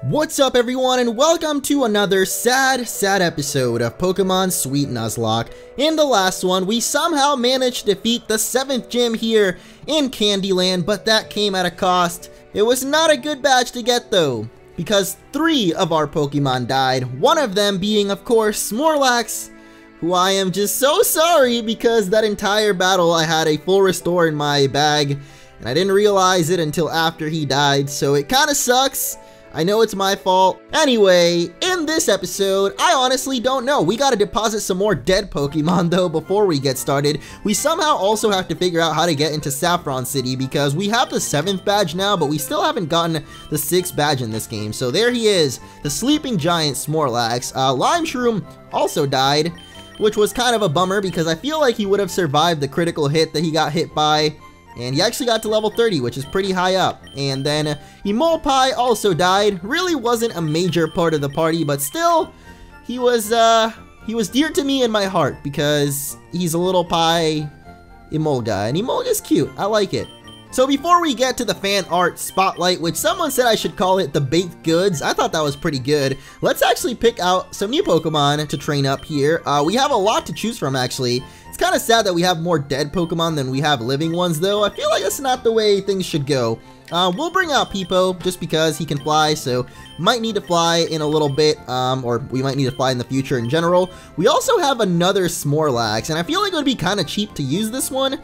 What's up everyone, and welcome to another sad episode of Pokemon Sweet Nuzlocke. In the last one, we somehow managed to defeat the 7th gym here in Candyland, but that came at a cost. It was not a good badge to get though, because 3 of our Pokemon died, one of them being of course Snorlax, who I am just so sorry because that entire battle I had a full restore in my bag, and I didn't realize it until after he died, so it kinda sucks. I know it's my fault. Anyway, in this episode, I honestly don't know. We gotta deposit some more dead Pokemon though before we get started. We somehow also have to figure out how to get into Saffron City because we have the 7th badge now, but we still haven't gotten the 6th badge in this game. So there he is, the sleeping giant Snorlax. Lime Shroom also died, which was kind of a bummer because I feel like he would have survived the critical hit that he got hit by. And he actually got to level 30, which is pretty high up. And then Emolpai also died. Really wasn't a major part of the party, but still, he was dear to me in my heart because he's a little pie Emolga, and Emolga's cute. I like it. So before we get to the fan art spotlight, which someone said I should call it the baked goods, I thought that was pretty good. Let's actually pick out some new Pokemon to train up here. We have a lot to choose from actually. It's kind of sad that we have more dead Pokemon than we have living ones though. I feel like that's not the way things should go. We'll bring out Peepo just because he can fly, so might need to fly in a little bit, or we might need to fly in the future in general. We also have another Snorlax, and I feel like it would be kind of cheap to use this one.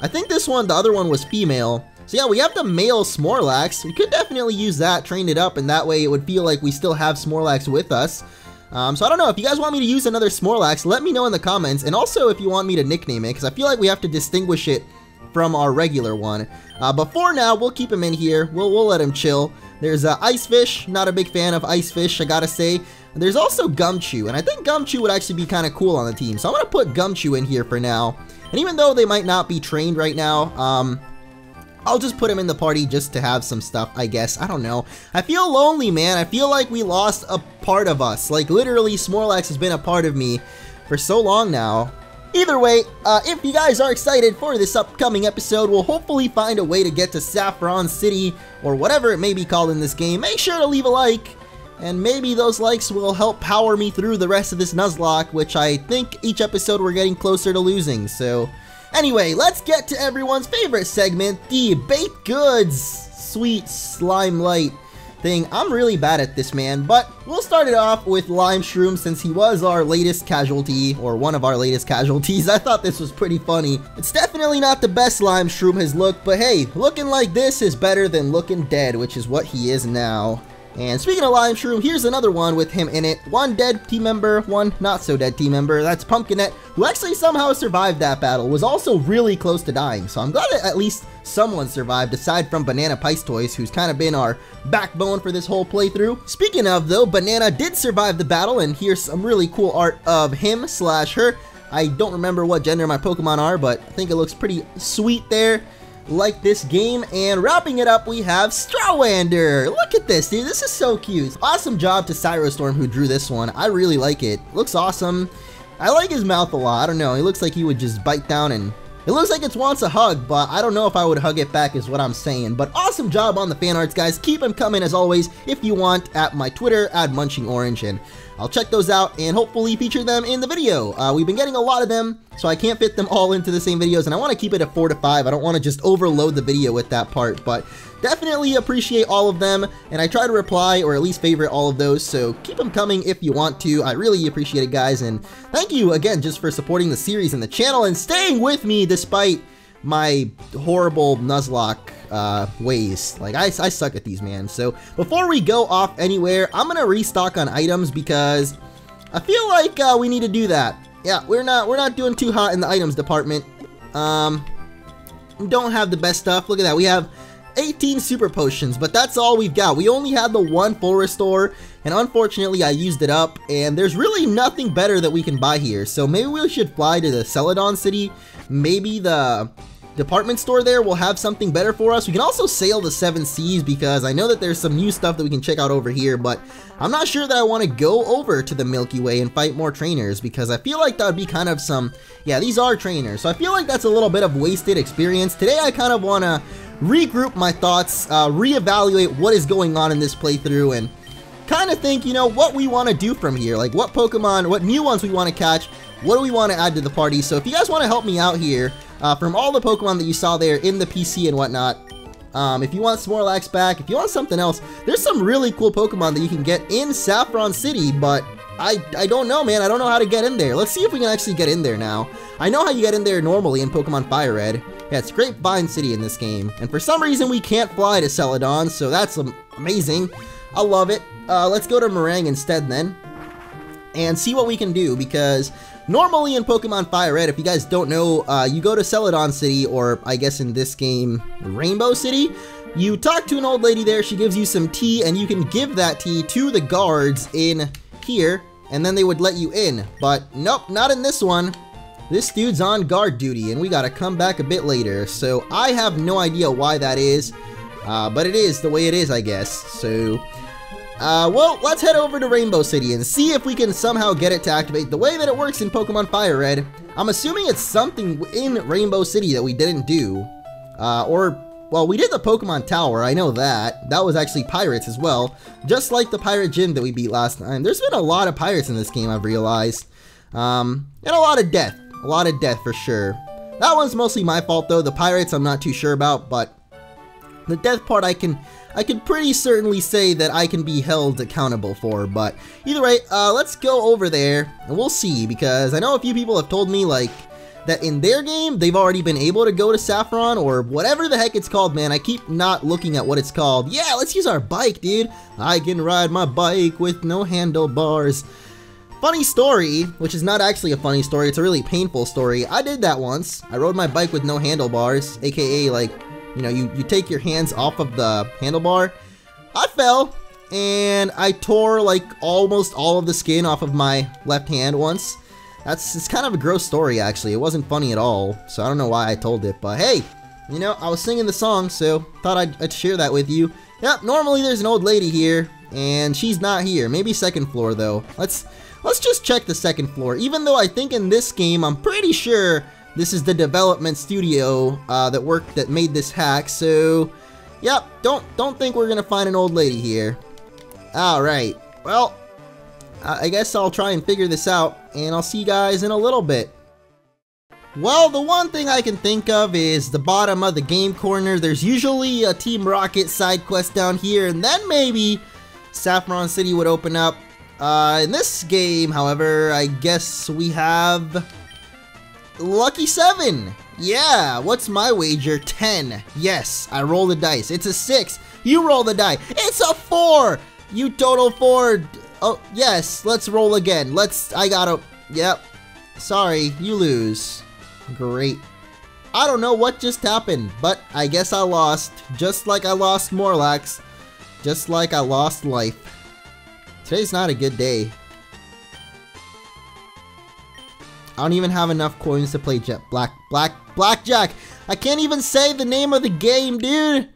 I think this one, the other one was female. So yeah, we have the male Snorlax. We could definitely use that, train it up, and that way it would feel like we still have Snorlax with us. So I don't know, if you guys want me to use another Snorlax, let me know in the comments, and also if you want me to nickname it, because I feel like we have to distinguish it from our regular one. But for now, we'll keep him in here, we'll let him chill. There's Ice Fish, not a big fan of Ice Fish, I gotta say. There's also Gumshoe, and I think Gumshoe would actually be kind of cool on the team, so I'm gonna put Gumshoe in here for now. And even though they might not be trained right now, I'll just put him in the party just to have some stuff, I guess. I don't know. I feel lonely, man. I feel like we lost a part of us. Like, literally, Snorlax has been a part of me for so long now. Either way, if you guys are excited for this upcoming episode, we'll hopefully find a way to get to Saffron City, or whatever it may be called in this game. Make sure to leave a like, and maybe those likes will help power me through the rest of this Nuzlocke, which I think each episode we're getting closer to losing, so... Anyway, let's get to everyone's favorite segment, the baked goods sweet slime light thing. I'm really bad at this, man, but we'll start it off with Lime Shroom since he was our latest casualty, or one of our latest casualties. I thought this was pretty funny. It's definitely not the best Lime Shroom has looked, but hey, looking like this is better than looking dead, which is what he is now. And speaking of Lime Shroom, here's another one with him in it. One dead team member, one not so dead team member. That's Pumpkinette, who actually somehow survived that battle. Was also really close to dying, so I'm glad that at least someone survived aside from Banana Pistoise, who's kind of been our backbone for this whole playthrough. Speaking of though, Banana did survive the battle, and here's some really cool art of him slash her. I don't remember what gender my Pokemon are, but I think it looks pretty sweet there. Like this game. And wrapping it up, we have Strawlander. Look at this, dude. This is so cute. Awesome job to Cyrostorm who drew this one. I really like it. Looks awesome. I like his mouth a lot. I don't know. He looks like he would just bite down, and it looks like it wants a hug, but I don't know if I would hug it back is what I'm saying. But awesome job on the fan arts, guys. Keep them coming as always if you want at my Twitter, at MunchingOrange, and I'll check those out and hopefully feature them in the video. We've been getting a lot of them, so I can't fit them all into the same videos, and I want to keep it at 4 to 5. I don't want to just overload the video with that part, but definitely appreciate all of them, and I try to reply or at least favorite all of those, so keep them coming if you want to. I really appreciate it, guys, and thank you again just for supporting the series and the channel and staying with me despite my horrible Nuzlocke ways. Like, I suck at these, man. So before we go off anywhere, I'm gonna restock on items because I feel like we need to do that. Yeah, we're not doing too hot in the items department. Don't have the best stuff. Look at that. We have 18 super potions, but that's all we've got. We only had the one full restore, and unfortunately I used it up, and there's really nothing better that we can buy here. So maybe we should fly to the Celadon City. Maybe the department store there will have something better for us. We can also sail the 7 seas because I know that there's some new stuff that we can check out over here, but I'm not sure that I want to go over to the Milky Way and fight more trainers because I feel like that would be kind of some, yeah, these are trainers, so I feel like that's a little bit of wasted experience. Today I kind of want to regroup my thoughts, reevaluate what is going on in this playthrough, and kind of think, you know, what we want to do from here. Like, what Pokemon, what new ones we want to catch, what do we want to add to the party. So if you guys want to help me out here, from all the Pokemon that you saw there in the PC and whatnot, if you want Snorlax back, if you want something else, there's some really cool Pokemon that you can get in Saffron City, but I don't know, man. I don't know how to get in there. Let's see if we can actually get in there now. I know how you get in there normally in Pokemon Fire Red. Yeah, it's Grapevine City in this game. And for some reason, we can't fly to Celadon, so that's amazing. I love it. Let's go to Meringue instead then, and see what we can do, because normally in Pokemon Fire Red, if you guys don't know, you go to Celadon City, or I guess in this game, Rainbow City. You talk to an old lady there, she gives you some tea, and you can give that tea to the guards in here, and then they would let you in. But nope, not in this one. This dude's on guard duty, and we gotta come back a bit later. So I have no idea why that is, but it is the way it is, I guess. So, well, let's head over to Rainbow City and see if we can somehow get it to activate the way that it works in Pokemon Fire Red. I'm assuming it's something in Rainbow City that we didn't do, well, we did the Pokemon Tower, I know that. That was actually pirates as well, just like the pirate gym that we beat last time. There's been a lot of pirates in this game, I've realized. And a lot of death for sure. That one's mostly my fault though. The pirates I'm not too sure about, but the death part I can pretty certainly say that I can be held accountable for. But either way, let's go over there and we'll see, because I know a few people have told me like that in their game, they've already been able to go to Saffron, or whatever the heck it's called, man. I keep not looking at what it's called. Yeah, let's use our bike, dude. I can ride my bike with no handlebars. Funny story, which is not actually a funny story, it's a really painful story. I did that once. I rode my bike with no handlebars, aka like, you know, you take your hands off of the handlebar. I fell, and I tore like almost all of the skin off of my left hand once. It's kind of a gross story, actually. It wasn't funny at all, so I don't know why I told it, but hey, you know, I was singing the song, so thought I'd share that with you. Yep, normally there's an old lady here, and she's not here. Maybe second floor, though. Let's just check the second floor, even though I think in this game, I'm pretty sure this is the development studio that made this hack, so yep, don't think we're gonna find an old lady here. Alright, well, I guess I'll try and figure this out, and I'll see you guys in a little bit. Well, the one thing I can think of is the bottom of the game corner. There's usually a Team Rocket side quest down here, and then maybe Saffron City would open up. In this game, however, I guess we have Lucky 7. Yeah, what's my wager? 10. Yes, I roll the dice. It's a 6. You roll the die. It's a 4. You total 4. Oh, yes, let's roll again. Yep. Sorry, you lose. Great. I don't know what just happened, but I guess I lost. Just like I lost Morlax. Just like I lost life. Today's not a good day. I don't even have enough coins to play Blackjack. I can't even say the name of the game, dude.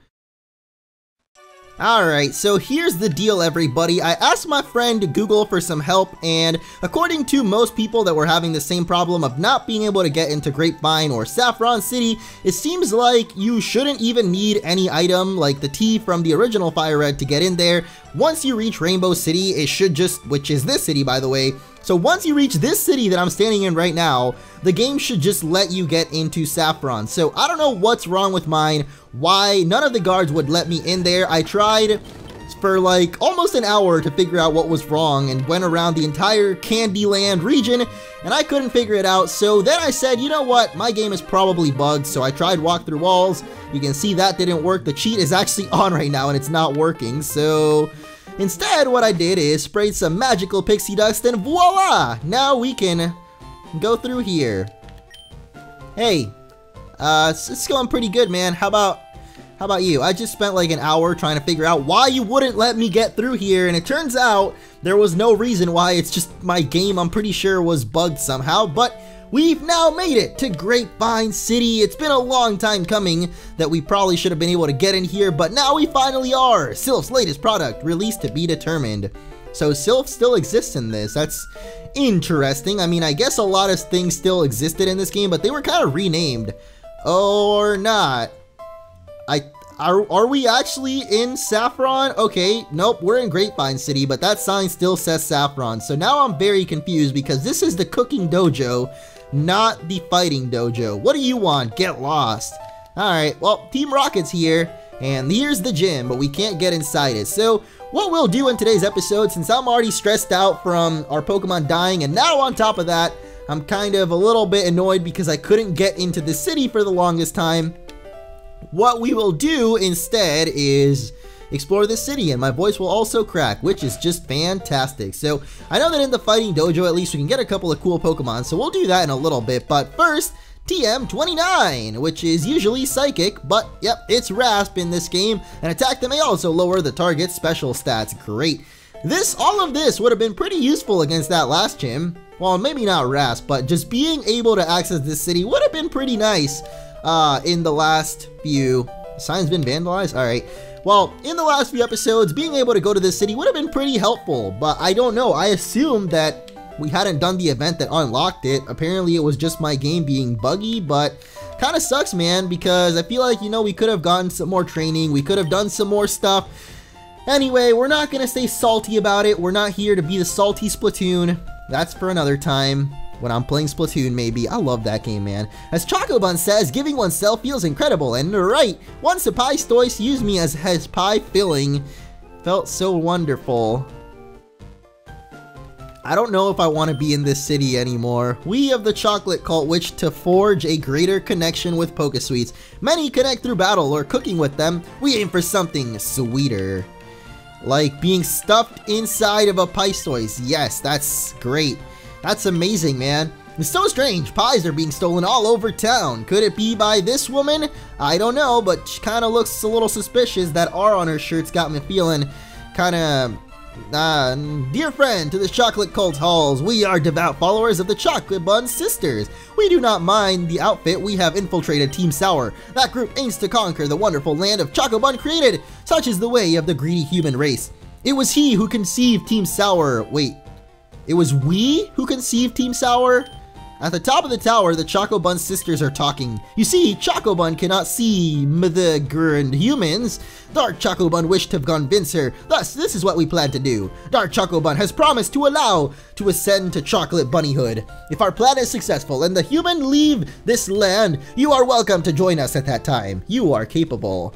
Alright, so here's the deal, everybody. I asked my friend Google for some help, and according to most people that were having the same problem of not being able to get into Grapevine or Saffron City, it seems like you shouldn't even need any item like the tea from the original Fire Red to get in there. Once you reach Rainbow City, it should just, which is this city by the way, so once you reach this city that I'm standing in right now, the game should just let you get into Saffron. So I don't know what's wrong with mine, why none of the guards would let me in there. I tried for like almost an hour to figure out what was wrong and went around the entire Candyland region and I couldn't figure it out. So then I said, you know what, my game is probably bugged. So I tried walk through walls. You can see that didn't work. The cheat is actually on right now and it's not working. So instead, what I did is sprayed some magical pixie dust and voila! Now we can go through here. Hey, it's going pretty good, man. How about you? I just spent like an hour trying to figure out why you wouldn't let me get through here, and it turns out there was no reason why. It's just my game, I'm pretty sure, was bugged somehow, but we've now made it to Grapevine City. It's been a long time coming that we probably should have been able to get in here, but now we finally are. Sylph's latest product, released to be determined. So Sylph still exists in this. That's interesting. I mean, I guess a lot of things still existed in this game, but they were kind of renamed. Or not. Are we actually in Saffron? Okay, nope, we're in Grapevine City, but that sign still says Saffron. So now I'm very confused because this is the cooking dojo, not the fighting dojo. What do you want? Get lost. Alright, well, Team Rocket's here, and here's the gym, but we can't get inside it. So what we'll do in today's episode, since I'm already stressed out from our Pokemon dying, and now on top of that, I'm kind of a little bit annoyed because I couldn't get into the city for the longest time. What we will do instead is explore the city, and my voice will also crack, which is just fantastic. So I know that in the Fighting Dojo, at least we can get a couple of cool Pokemon, so we'll do that in a little bit. But first, TM29, which is usually Psychic, but yep, it's Rasp in this game, and attack that may also lower the target's special stats. Great. All of this would have been pretty useful against that last gym. Well, maybe not Rasp, but just being able to access this city would have been pretty nice. In the last few... Sign's been vandalized? Alright. Well, in the last few episodes, being able to go to this city would have been pretty helpful, but I don't know. I assumed that we hadn't done the event that unlocked it. Apparently, it was just my game being buggy, but kind of sucks, man, because I feel like, you know, we could have gotten some more training. We could have done some more stuff. Anyway, we're not going to stay salty about it. We're not here to be the salty Splatoon. That's for another time. When I'm playing Splatoon, maybe. I love that game, man. As Chocobun says, giving oneself feels incredible, and right, once a pie Stoice used me as his pie filling. Felt so wonderful. I don't know if I want to be in this city anymore. We of the chocolate cult wish to forge a greater connection with Pokesweets. Many connect through battle or cooking with them. We aim for something sweeter. Like being stuffed inside of a pie Stoice. Yes, that's great. That's amazing, man. It's so strange. Pies are being stolen all over town. Could it be by this woman? I don't know, but she kind of looks a little suspicious. That R on her shirt's got me feeling kind of... dear friend to the chocolate cult halls, we are devout followers of the Chocolate Bun Sisters. We do not mind the outfit. We have infiltrated Team Sour. That group aims to conquer the wonderful land of Chocobun created. Such is the way of the greedy human race. It was he who conceived Team Sour. Wait. It was we who conceived Team Sour? At the top of the tower, the Chocobun sisters are talking. You see, Chocobun cannot see the grand humans. Dark Chocobun wished to convince her. Thus, this is what we plan to do. Dark Chocobun has promised to allow to ascend to Chocolate Bunnyhood. If our plan is successful and the human leave this land, you are welcome to join us at that time. You are capable.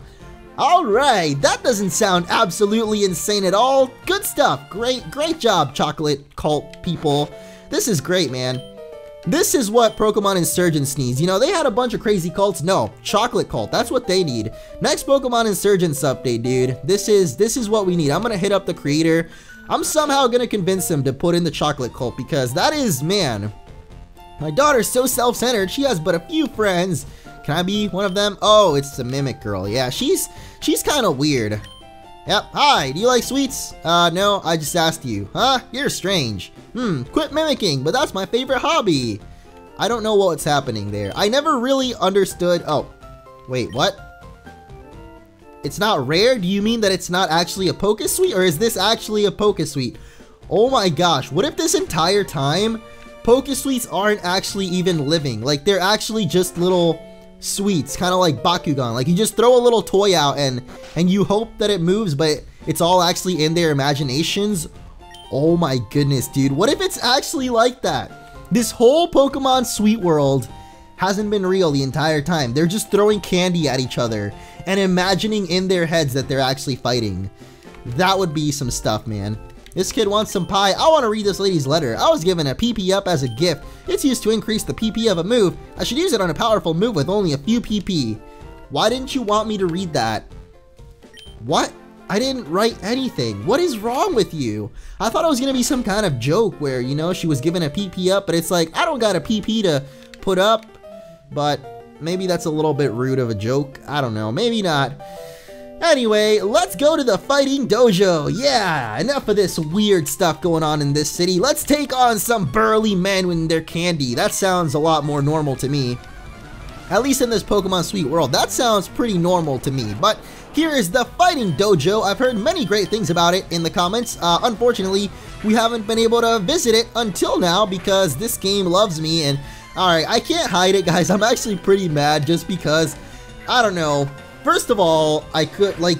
Alright, that doesn't sound absolutely insane at all. Good stuff. Great job, chocolate cult people. This is great, man. This is what Pokemon Insurgents needs. You know, they had a bunch of crazy cults. No, chocolate cult. That's what they need. Next Pokemon Insurgents update, dude. This is what we need. I'm gonna hit up the creator. I'm somehow gonna convince him to put in the chocolate cult because that is, man. My daughter's so self-centered. She has but a few friends. Can I be one of them? Oh, it's the Mimic Girl. Yeah, she's kind of weird. Yep. Hi, do you like sweets? No, I just asked you. Huh? You're strange. Quit mimicking, but that's my favorite hobby. I don't know what's happening there. I never really understood. Oh, wait, what? It's not rare? Do you mean that it's not actually a Pokesweet, or is this actually a Pokesweet? Oh my gosh, what if this entire time Pokesweets aren't actually even living? Like, they're actually just little sweets, kind of like Bakugan. Like, you just throw a little toy out and you hope that it moves, but it's all actually in their imaginations. Oh my goodness, dude. What if it's actually like that? This whole Pokemon Sweet World hasn't been real the entire time. They're just throwing candy at each other and imagining in their heads that they're actually fighting. That would be some stuff, man. This kid wants some pie. I want to read this lady's letter. I was given a PP up as a gift. It's used to increase the PP of a move. I should use it on a powerful move with only a few PP. Why didn't you want me to read that? What? I didn't write anything. What is wrong with you? I thought it was going to be some kind of joke where, you know, she was given a PP up, but it's like, I don't got a PP to put up. But maybe that's a little bit rude of a joke. I don't know. Maybe not. Anyway, let's go to the Fighting Dojo. Yeah, enough of this weird stuff going on in this city. Let's take on some burly men with their candy. That sounds a lot more normal to me. At least in this Pokemon Sweet World, that sounds pretty normal to me. But here is the Fighting Dojo. I've heard many great things about it in the comments. Unfortunately, we haven't been able to visit it until now because this game loves me. And alright, I can't hide it, guys. I'm actually pretty mad just because, I don't know. first of all, I could, like,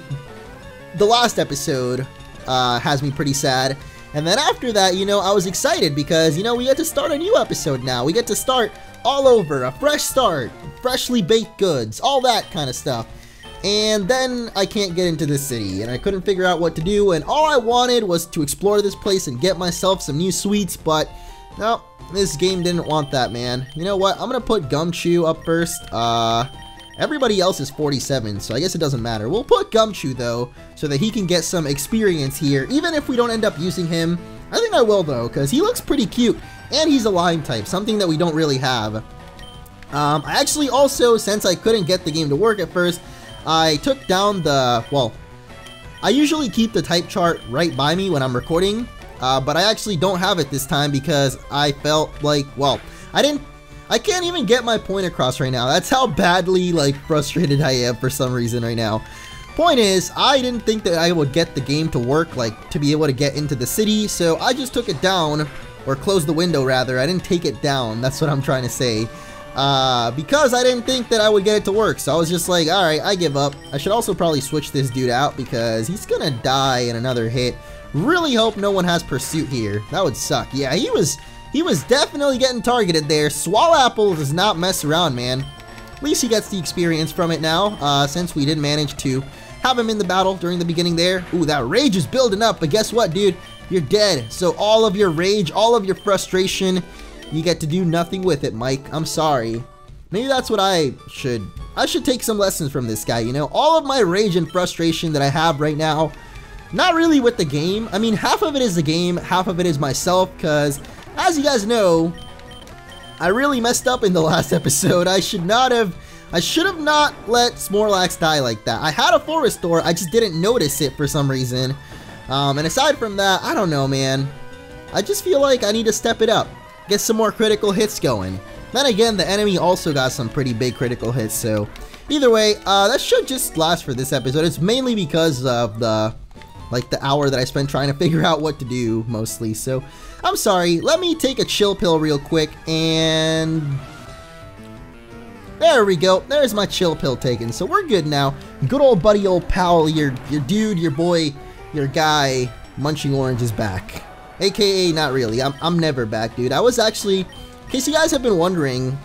the last episode has me pretty sad. And then after that, you know, I was excited because, you know, we get to start a new episode now. We get to start all over, a fresh start, freshly baked goods, all that kind of stuff. And then I can't get into this city, and I couldn't figure out what to do, and all I wanted was to explore this place and get myself some new sweets, but no, this game didn't want that, man. You know what? I'm gonna put Gumshoe up first. Everybody else is 47, so I guess it doesn't matter. We'll put Gumshoe, though, so that he can get some experience here, even if we don't end up using him. I think I will, though, because he looks pretty cute, and he's a Lime type, something that we don't really have. I actually also, since I couldn't get the game to work at first, I took down the, well, I usually keep the type chart right by me when I'm recording, but I actually don't have it this time because I felt like, well, I can't even get my point across right now. That's how badly, like, frustrated I am for some reason right now. Point is, I didn't think that I would get the game to work, like, to be able to get into the city, so I just took it down, or closed the window, rather. I didn't take it down, that's what I'm trying to say, because I didn't think that I would get it to work, so I was just like, alright, I give up. I should also probably switch this dude out, because he's gonna die in another hit. Really hope no one has pursuit here. That would suck. Yeah, he was definitely getting targeted there. Swalapple does not mess around, man. At least he gets the experience from it now, since we did manage to have him in the battle during the beginning there. Ooh, that rage is building up, but guess what, dude? You're dead. So all of your rage, all of your frustration, you get to do nothing with it, Mike. I'm sorry. Maybe that's what I should take some lessons from this guy, you know? All of my rage and frustration that I have right now, not really with the game. I mean, half of it is the game, half of it is myself, because as you guys know, I really messed up in the last episode. I should have not let Snorlax die like that. I had a full restore, I just didn't notice it for some reason. And aside from that, I don't know, man. I just feel like I need to step it up. Get some more critical hits going. Then again, the enemy also got some pretty big critical hits, so either way, that should just last for this episode. It's mainly because of the hour that I spent trying to figure out what to do, mostly, so I'm sorry. Let me take a chill pill real quick, and there we go. There's my chill pill taken, so we're good now. Good old buddy, old pal, your dude, your boy, your guy, MunchingOrange is back. AKA, not really. I'm never back, dude. I was actually, in case you guys have been wondering,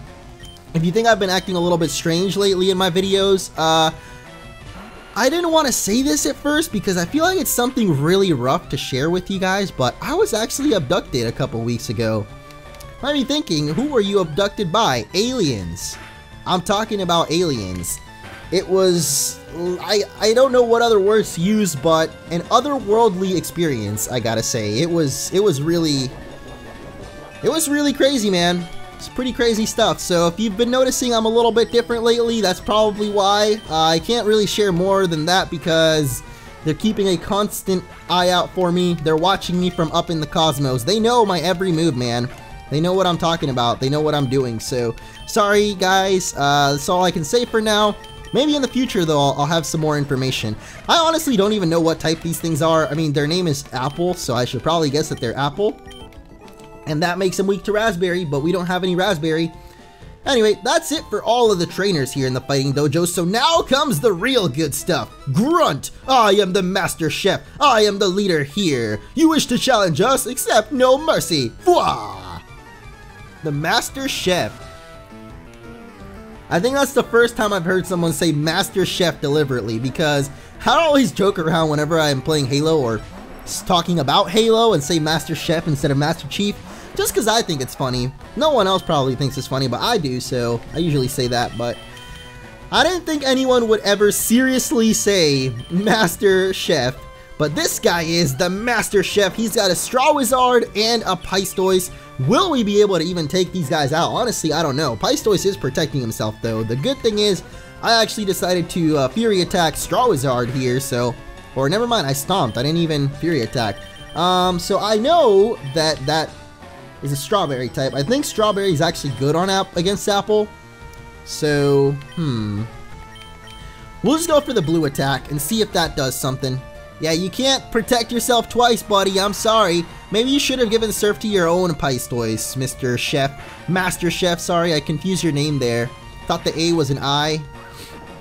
if you think I've been acting a little bit strange lately in my videos, I didn't want to say this at first because I feel like it's something really rough to share with you guys, but I was actually abducted a couple weeks ago. Might be thinking, who were you abducted by? Aliens. I'm talking about aliens. It was, I don't know what other words to use, but an otherworldly experience, I gotta say. It was really crazy, man. It's pretty crazy stuff. So if you've been noticing I'm a little bit different lately, that's probably why. I can't really share more than that because they're keeping a constant eye out for me. They're watching me from up in the cosmos. They know my every move, man. They know what I'm talking about. They know what I'm doing. So sorry, guys. That's all I can say for now. Maybe in the future, though, I'll have some more information. I honestly don't even know what type these things are. I mean, their name is Apple, so I should probably guess that they're Apple. And that makes them weak to Raspberry, but we don't have any Raspberry. Anyway, that's it for all of the trainers here in the Fighting Dojo, so now comes the real good stuff. Grunt! I am the Master Chef. I am the leader here. You wish to challenge us? Accept no mercy. Fwah! The Master Chef. I think that's the first time I've heard someone say Master Chef deliberately, because I always joke around whenever I'm playing Halo or talking about Halo and say Master Chef instead of Master Chief. Just because I think it's funny. No one else probably thinks it's funny, but I do, so I usually say that, but I didn't think anyone would ever seriously say Master Chef, but this guy is the Master Chef. He's got a Straw Wizard and a Pistoise. Will we be able to even take these guys out? Honestly, I don't know. Pistoise is protecting himself, though. The good thing is, I actually decided to Fury Attack Straw Wizard here, so, or never mind, I stomped. I didn't even Fury Attack. So I know that is a Strawberry type. I think Strawberry is actually good on against Apple. So, we'll just go for the blue attack and see if that does something. Yeah, you can't protect yourself twice, buddy. I'm sorry. Maybe you should have given surf to your own Pistoise, Mr. Chef. Master Chef, sorry, I confused your name there. Thought the A was an I.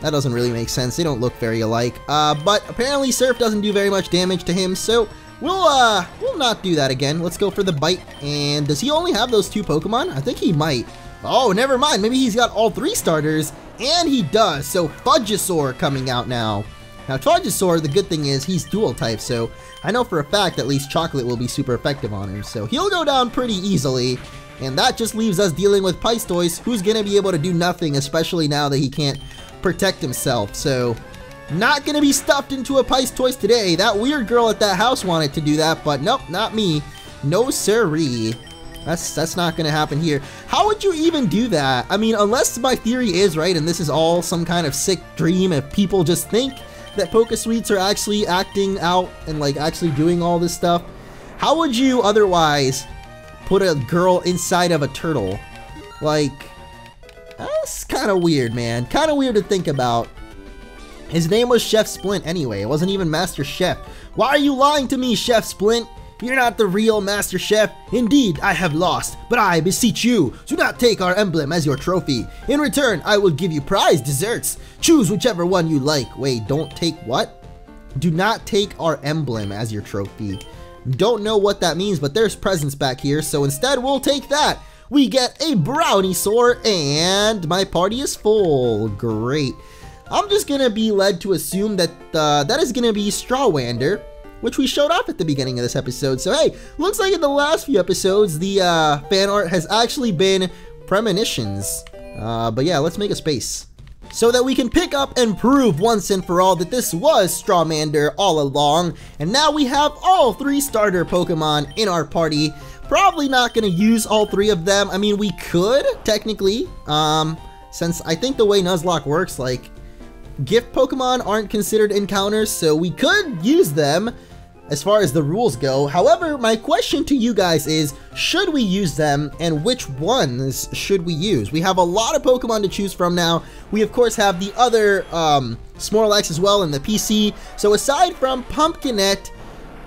That doesn't really make sense. They don't look very alike. But apparently Surf doesn't do very much damage to him, so we'll not do that again. Let's go for the Bite. And does he only have those 2 Pokemon? I think he might. Oh, never mind. Maybe he's got all 3 starters, and he does. So Fudgesaur coming out now. Now Fudgesaur, the good thing is he's dual type, so I know for a fact at least Chocolate will be super effective on him. So he'll go down pretty easily. And that just leaves us dealing with Pistoise, who's going to be able to do nothing, especially now that he can't protect himself. So not going to be stuffed into a Pistoise today. That weird girl at that house wanted to do that, but nope, not me. No siree. That's not going to happen here. How would you even do that? I mean, unless my theory is right and this is all some kind of sick dream, if people just think that Pokesuites are actually acting out and like actually doing all this stuff, how would you otherwise put a girl inside of a turtle? Like, that's kind of weird, man. Kind of weird to think about. His name was Chef Splint anyway. It wasn't even Master Chef. Why are you lying to me, Chef Splint? You're not the real Master Chef. Indeed, I have lost, but I beseech you, do not take our emblem as your trophy. In return, I will give you prize desserts. Choose whichever one you like. Wait, don't take what? Do not take our emblem as your trophy. Don't know what that means, but there's presents back here, so instead we'll take that. We get a Browniesaur, and my party is full. Great. I'm just gonna be led to assume that that is gonna be Strawwander, which we showed off at the beginning of this episode. So hey, looks like in the last few episodes, the fan art has actually been premonitions. But yeah, let's make a space so that we can pick up and prove once and for all that this was Strawmander all along. And now we have all 3 starter Pokemon in our party. Probably not going to use all 3 of them. I mean, we could, technically, since I think the way Nuzlocke works, like, gift Pokemon aren't considered encounters, so we could use them as far as the rules go. However, my question to you guys is, should we use them, and which ones should we use? We have a lot of Pokemon to choose from now. We, of course, have the other Snorlax as well in the PC. So aside from Pumpkinette,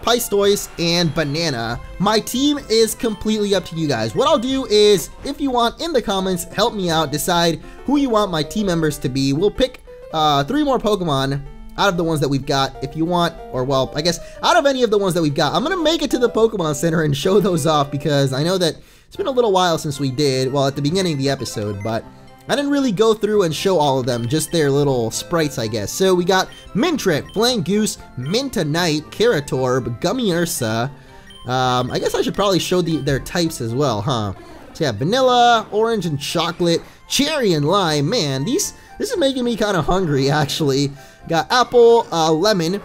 Pistoise, and Banana, my team is completely up to you guys. What I'll do is, if you want, in the comments, help me out, decide who you want my team members to be. We'll pick 3 more Pokemon out of the ones that we've got, if you want, or well, I guess out of any of the ones that we've got. I'm gonna make it to the Pokemon Center and show those off, because I know that it's been a little while since we did, well, at the beginning of the episode, but I didn't really go through and show all of them, just their little sprites, I guess. So we got Mintrick, Flangoose, Mintonite, Keratorb, Gummy Ursa. I guess I should probably show their types as well, huh? So yeah, Vanilla, Orange and Chocolate, Cherry and Lime. Man, this is making me kind of hungry, actually. Got Apple, Lemon,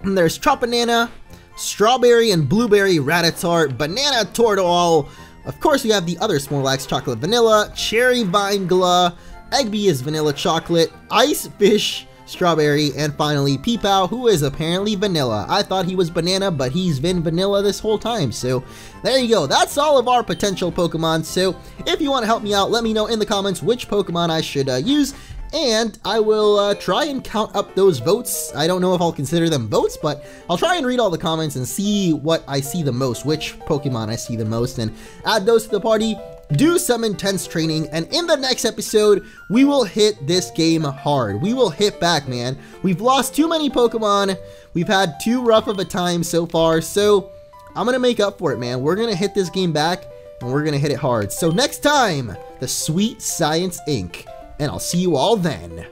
and there's Tropanana, Strawberry and Blueberry Rattata, Banana Tortoise. Of course, we have the other Snorlax, Chocolate Vanilla, Cherry Vine Glah, Eggby is Vanilla Chocolate, Ice Fish Strawberry, and finally Peepow, who is apparently Vanilla. I thought he was Banana, but he's been Vanilla this whole time. So there you go. That's all of our potential Pokemon. So if you want to help me out, let me know in the comments which Pokemon I should use, and I will try and count up those votes. I don't know if I'll consider them votes, but I'll try and read all the comments and see what I see the most, which Pokemon I see the most, and add those to the party, do some intense training, and in the next episode, we will hit this game hard. We will hit back, man. We've lost too many Pokemon. We've had too rough of a time so far, so I'm gonna make up for it, man. We're gonna hit this game back, and we're gonna hit it hard. So next time, the Sweet Science Inc., and I'll see you all then.